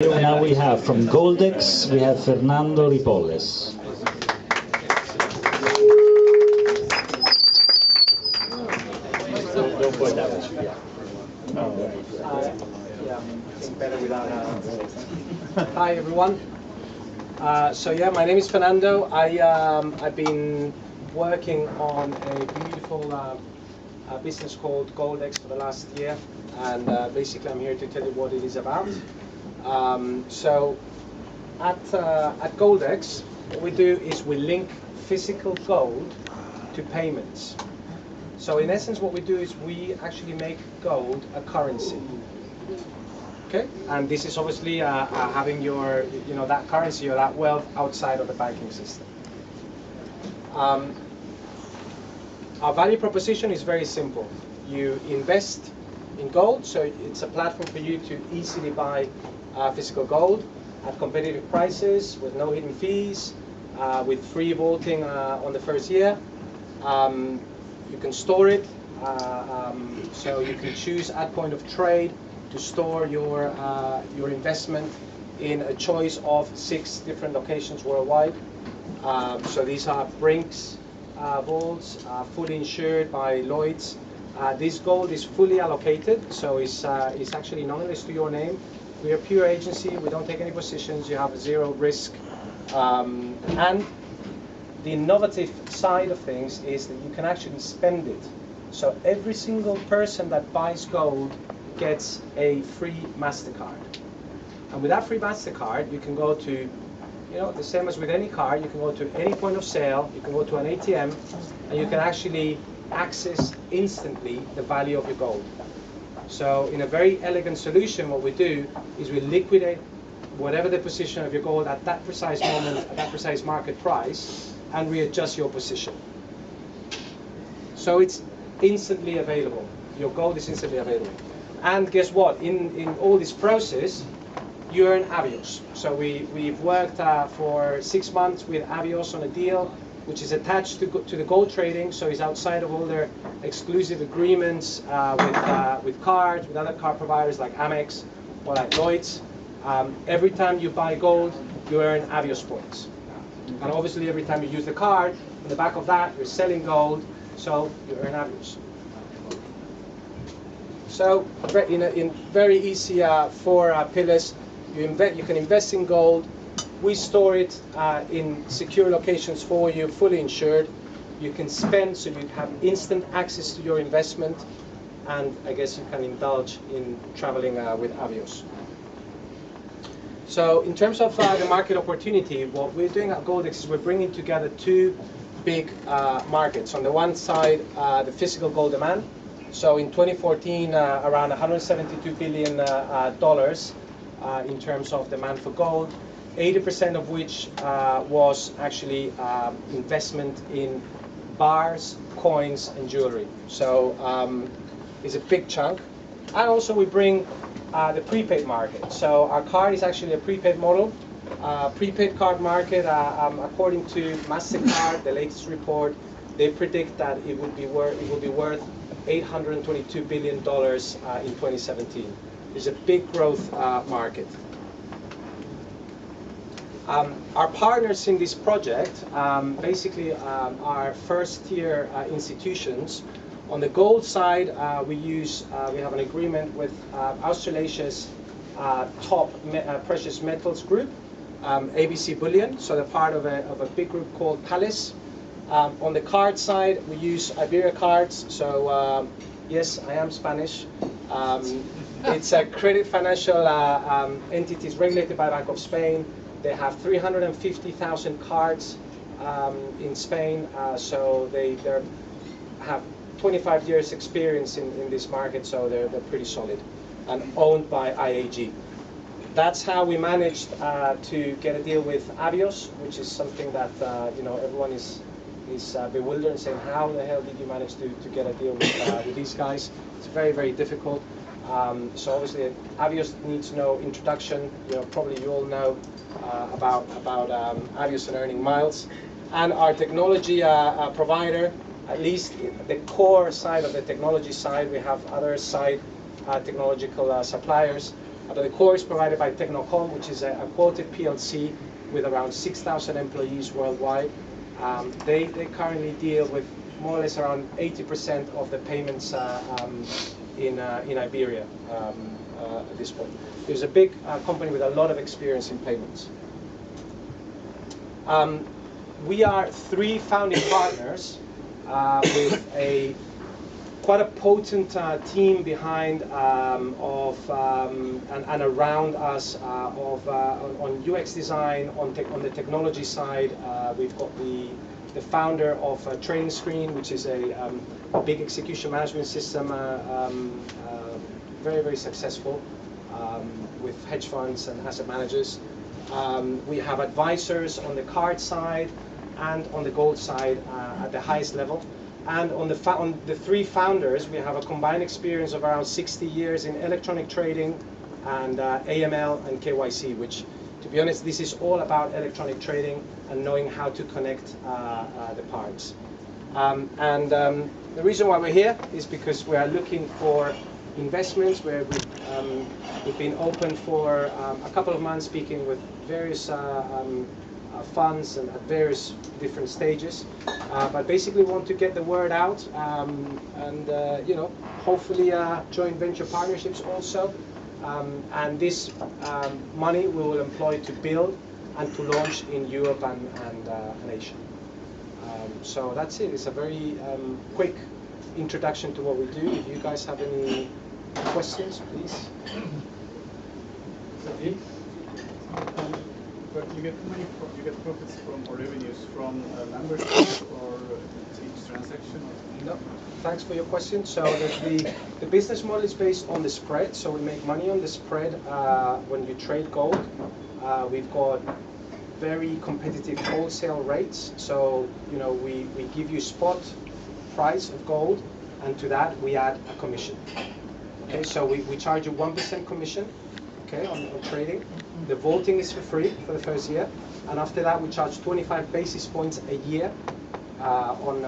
Now we have from GOLDex, we have Fernando Ripolles. Hi everyone. My name is Fernando. I've been working on a beautiful business called GOLDex for the last year, and basically I'm here to tell you what it is about. At GOLDex, what we do is we link physical gold to payments. So in essence, what we do is we actually make gold a currency. Okay, and this is obviously having your, that currency or that wealth outside of the banking system. Our value proposition is very simple. You invest in gold, so it's a platform for you to easily buy physical gold at competitive prices with no hidden fees, with free vaulting on the first year. You can store it, so you can choose at point of trade to store your investment in a choice of 6 different locations worldwide. So these are Brinks vaults, fully insured by Lloyd's. This gold is fully allocated, so it's actually nominalized to your name. We are a pure agency, we don't take any positions, you have 0 risk. And the innovative side of things is that you can actually spend it. So every single person that buys gold gets a free MasterCard. And with that free MasterCard, you can go to, the same as with any card, you can go to any point of sale, you can go to an ATM, and you can actually access instantly the value of your gold. So in a very elegant solution, what we do is we liquidate whatever the position of your gold at that precise moment, at that precise market price, and readjust your position. So it's instantly available. Your gold is instantly available. And guess what? In all this process, you earn Avios. So we've worked for 6 months with Avios on a deal which is attached to the gold trading, so it's outside of all their exclusive agreements with cards, with other card providers like Amex or like Lloyd's. Every time you buy gold, you earn Avios points. And obviously every time you use the card, on the back of that, you're selling gold, so you earn Avios. So in very easy 4 pillars, you can invest in gold. We store it in secure locations for you, fully insured. You can spend, so you have instant access to your investment, and I guess you can indulge in traveling with Avios. So in terms of the market opportunity, what we're doing at GOLDex is we're bringing together 2 big markets. On the one side, the physical gold demand. So in 2014, around $172 billion in terms of demand for gold, 80% of which was actually investment in bars, coins, and jewelry. So it's a big chunk. And also we bring the prepaid market. So our card is actually a prepaid model. Prepaid card market, according to MasterCard, the latest report, they predict that it will be worth $822 billion in 2017. It's a big growth market. Our partners in this project basically are first-tier institutions. On the gold side, we have an agreement with Australasia's top precious metals group, ABC Bullion. So they're part of a big group called Palace. On the card side, we use Iberia cards. So yes, I am Spanish. It's a credit financial entities regulated by Bank of Spain. They have 350,000 cards in Spain, so they have 25 years experience in this market, so they're pretty solid, and owned by IAG. That's how we managed to get a deal with Avios, which is something that everyone is bewildered and saying, how the hell did you manage to get a deal with these guys? It's very, very difficult. So obviously Avios needs no introduction. Probably you all know about Avios and earning miles. And our technology provider, at least the core side of the technology side, we have other side technological suppliers. But the core is provided by Technocom, which is a quoted PLC with around 6,000 employees worldwide. They currently deal with more or less around 80% of the payments in Iberia at this point. There's a big company with a lot of experience in payments. We are 3 founding partners with quite a potent team behind and around us on UX design, on the technology side. We've got the founder of Trading Screen, which is a big execution management system, very, very successful with hedge funds and asset managers. We have advisors on the card side and on the gold side at the highest level. And on the 3 founders, we have a combined experience of around 60 years in electronic trading and AML and KYC, which, to be honest, this is all about electronic trading and knowing how to connect the parts. The reason why we're here is because we are looking for investments where we've been open for a couple of months, speaking with various funds and at various different stages, but basically want to get the word out and you know, hopefully joint venture partnerships also, and this money we will employ to build and to launch in Europe and Asia. So that's it. It's a very quick introduction to what we do. If you guys have any questions, please. But you get money from, you get profits from or revenues from membership or each transaction? Or? No. Thanks for your question. So the business model is based on the spread. So we make money on the spread when you trade gold. We've got very competitive wholesale rates. So you know we give you spot price of gold, and to that we add a commission. Okay, so we charge you 1% commission. Okay, on trading. The voting is for free for the first year, and after that we charge 25 basis points a year on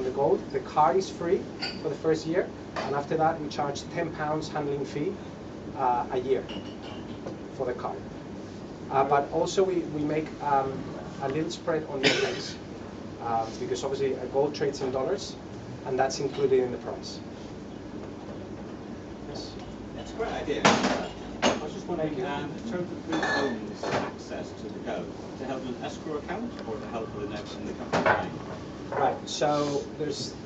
the gold. The card is free for the first year, and after that we charge £10 handling fee a year for the card. But also we make a little spread on the FX because obviously gold trades in dollars, and that's included in the price. Yes. That's a great idea. I was just wondering, in terms of who owns access to the gold, to help with an escrow account or to help with in the company? Right. So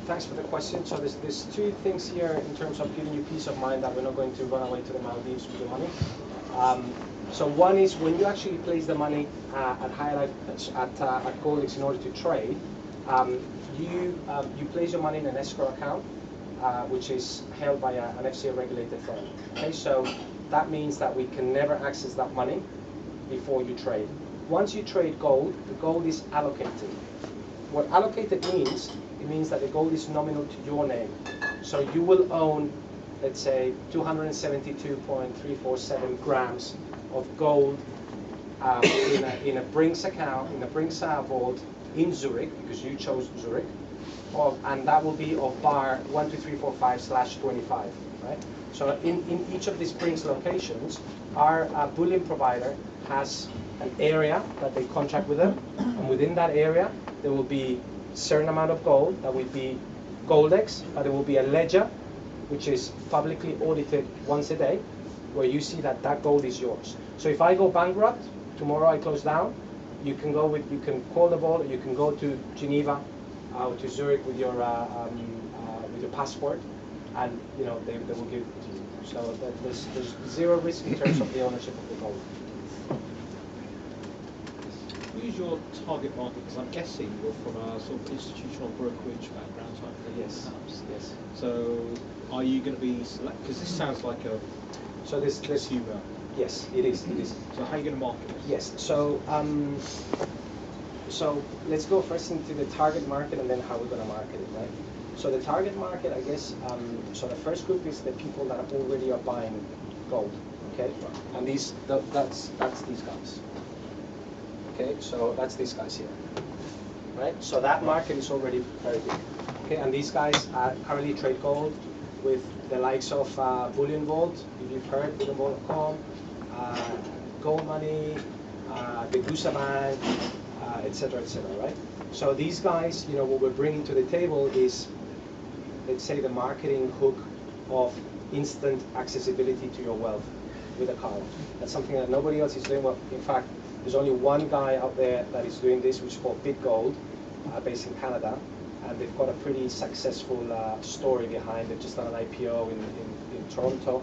thanks for the question. So there's 2 things here in terms of giving you peace of mind that we're not going to run away to the Maldives with the money. So one is when you actually place the money at Highlight at GOLDex in order to trade, you place your money in an escrow account, which is held by an FCA regulated firm. Okay, so that means that we can never access that money before you trade. Once you trade gold, the gold is allocated. What allocated means, it means that the gold is nominal to your name. So you will own, let's say, 272.347 grams of gold in a Brinks account, in a Brinks vault in Zurich, because you chose Zurich, and that will be of bar 12345/25, right? So in each of these Brinks locations, our bullion provider has an area that they contract with them, and within that area there will be a certain amount of gold that will be GOLDex, but there will be a ledger which is publicly audited once a day, where you see that that gold is yours. So if I go bankrupt, tomorrow I close down, you can call the vault, you can go to Geneva or to Zurich with your passport, and you know they will give it to you. So there's zero risk in terms of the ownership of the gold. Who's your target market? Because I'm guessing you're from a sort of institutional brokerage background type thing. Yes. Perhaps. Yes. So are you going to be select? Because this sounds like a consumer. Yes, it is. It is. So how are you going to market this? Yes. So so let's go first into the target market and then how we're going to market it, right? So the target market, I guess. So the first group is the people that already are buying gold. Okay. And that's these guys. Okay, so that's these guys here, right? So that market is already very big. Okay, and these guys currently trade gold with the likes of Bullion Vault, if you've heard, bullionvault.com, Gold Money, the Gusa Bank, etc., right? So these guys, what we're bringing to the table is, let's say, the marketing hook of instant accessibility to your wealth with a card. That's something that nobody else is doing. Well, in fact, there's only one guy out there that is doing this, which is called BitGold, based in Canada, and they've got a pretty successful story behind it. Just done an IPO in Toronto,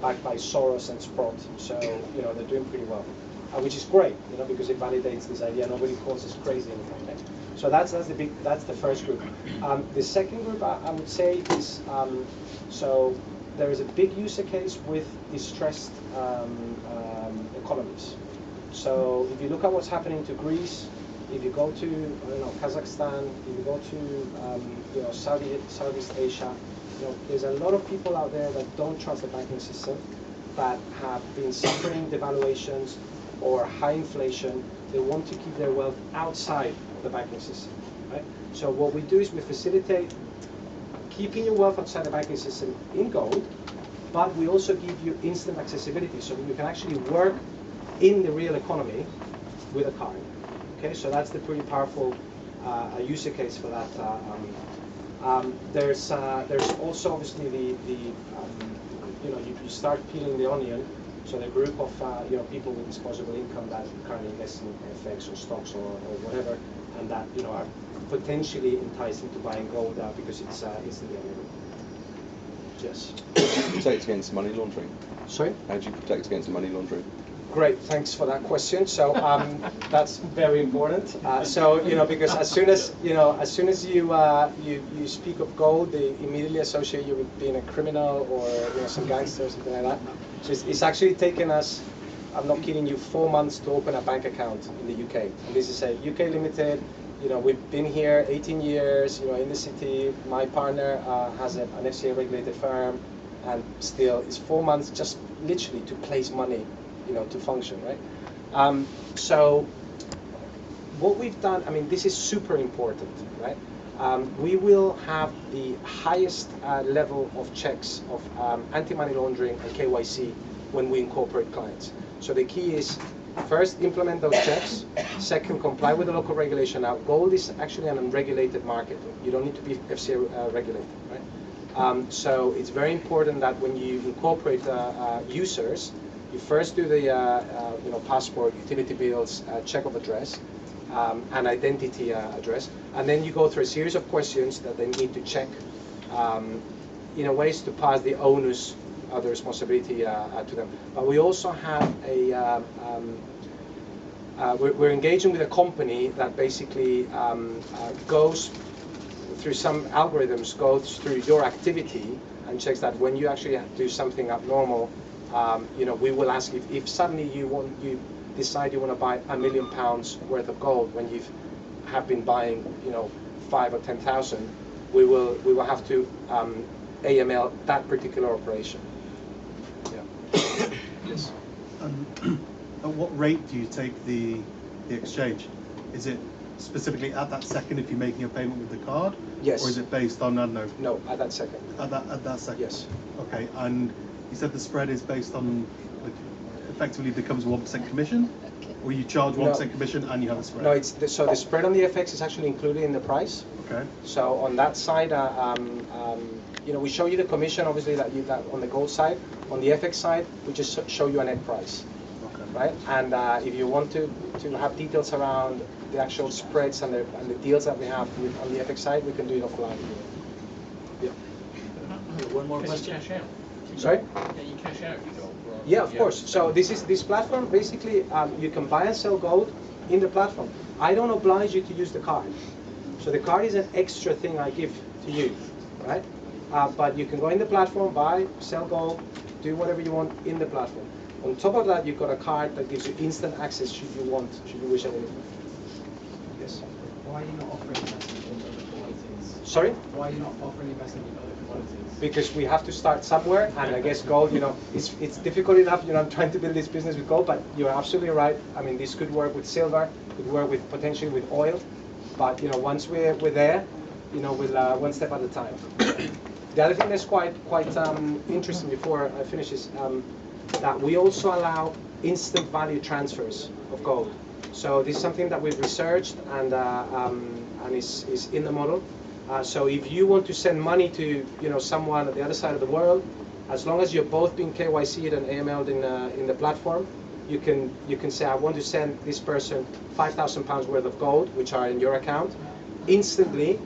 backed by Soros and Sprott. So they're doing pretty well, which is great, because it validates this idea. Nobody calls us crazy anymore. Right? So that's the first group. The second group I would say is so there is a big user case with distressed economies. So if you look at what's happening to Greece, if you go to Kazakhstan, if you go to Southeast Asia, there's a lot of people out there that don't trust the banking system, that have been suffering devaluations or high inflation. They want to keep their wealth outside of the banking system, right? So what we do is we facilitate keeping your wealth outside the banking system in gold, but we also give you instant accessibility, so you can actually work in the real economy with a card. Okay, so that's the pretty powerful user case for that. There's also obviously you start peeling the onion. So the group of people with disposable income that currently invest in FX or stocks or whatever, and that are potentially enticed into buying gold because it's instantly available. Yes. Protect against money laundering. Sorry? How do you protect against money laundering? Great, thanks for that question. So that's very important. Because as soon as you speak of gold, they immediately associate you with being a criminal or some gangster or something like that. So it's actually taken us, I'm not kidding you, 4 months to open a bank account in the UK. And this is a UK limited. We've been here 18 years. In the city. My partner has an FCA regulated firm, and still it's 4 months just literally to place money. To function, right? So what we've done, this is super important, right? We will have the highest level of checks of anti-money laundering and KYC when we incorporate clients. So the key is, first, implement those checks. Second, comply with the local regulation. Now, gold is actually an unregulated market. You don't need to be FCA regulated, right? So it's very important that when you incorporate users, you first do the passport, utility bills, check of address, and identity address, and then you go through a series of questions that they need to check in a ways to pass the onus of the responsibility to them. But we also have we're engaging with a company that basically goes through some algorithms, goes through your activity and checks that when you actually do something abnormal, we will ask if suddenly you decide you want to buy £1 million worth of gold when you have been buying 5 or 10,000, we will have to AML that particular operation. Yeah. Yes. At what rate do you take the exchange? Is it specifically at that second if you're making a payment with the card? Yes. Or is it based on, I don't know? No, at that second. At that second? Yes. Okay, and you said the spread is based on, effectively becomes 1% commission? Or you charge 1% commission and you have a spread? No, so the spread on the FX is actually included in the price. Okay. So on that side, we show you the commission, obviously, that on the gold side. On the FX side, we just show you a net price. Okay. Right? And if you want to have details around the actual spreads and the deals that we have on the FX side, we can do it offline. Yeah. One more question. Cash out. Sorry? Can you cash out your gold? Yeah, of course. So this platform, basically, you can buy and sell gold in the platform. I don't oblige you to use the card. So the card is an extra thing I give to you, right? But you can go in the platform, buy, sell gold, do whatever you want in the platform. On top of that, you've got a card that gives you instant access should you wish at any time. Yes. Why are you not offering investment in other commodities? Sorry? Why are you not offering investment in other commodities? Because we have to start somewhere, and I guess gold, it's difficult enough, I'm trying to build this business with gold, but you're absolutely right. This could work with silver, could work with potentially with oil, but once we're there, we'll one step at a time. The other thing that's quite interesting before I finish is that we also allow instant value transfers of gold. So this is something that we've researched and is in the model. So if you want to send money to someone at the other side of the world, as long as you're both being KYC'd and AML'd in the platform, you can say, I want to send this person £5,000 worth of gold, which are in your account. Instantly,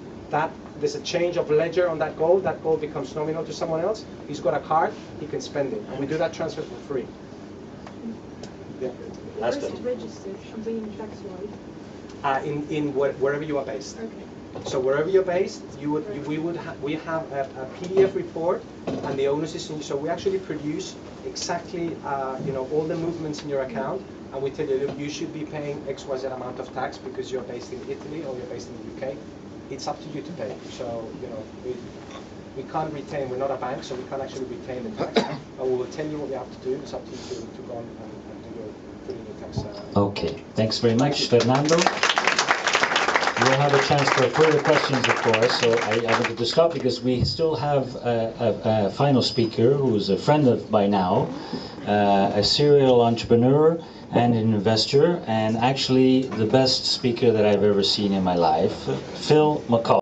there's a change of ledger on that gold becomes nominal to someone else. He's got a card, he can spend it. And we do that transfer for free. Yeah. Where's it registered? I'm being tax-wise. Wherever you are based. Okay. So wherever you're based, we have a PDF report, and the onus is in. So we actually produce exactly all the movements in your account, and we tell you, look, you should be paying XYZ amount of tax because you're based in Italy or you're based in the UK. It's up to you to pay. So we can't retain. We're not a bank, so we can't actually retain the tax. But we will tell you what you have to do. It's up to you to go and put in your tax. Okay, thanks very much, Fernando. We'll have a chance for further questions, of course, so I wanted to stop because we still have a final speaker who's a friend of by now, a serial entrepreneur and an investor, and actually the best speaker that I've ever seen in my life, Phil McCall.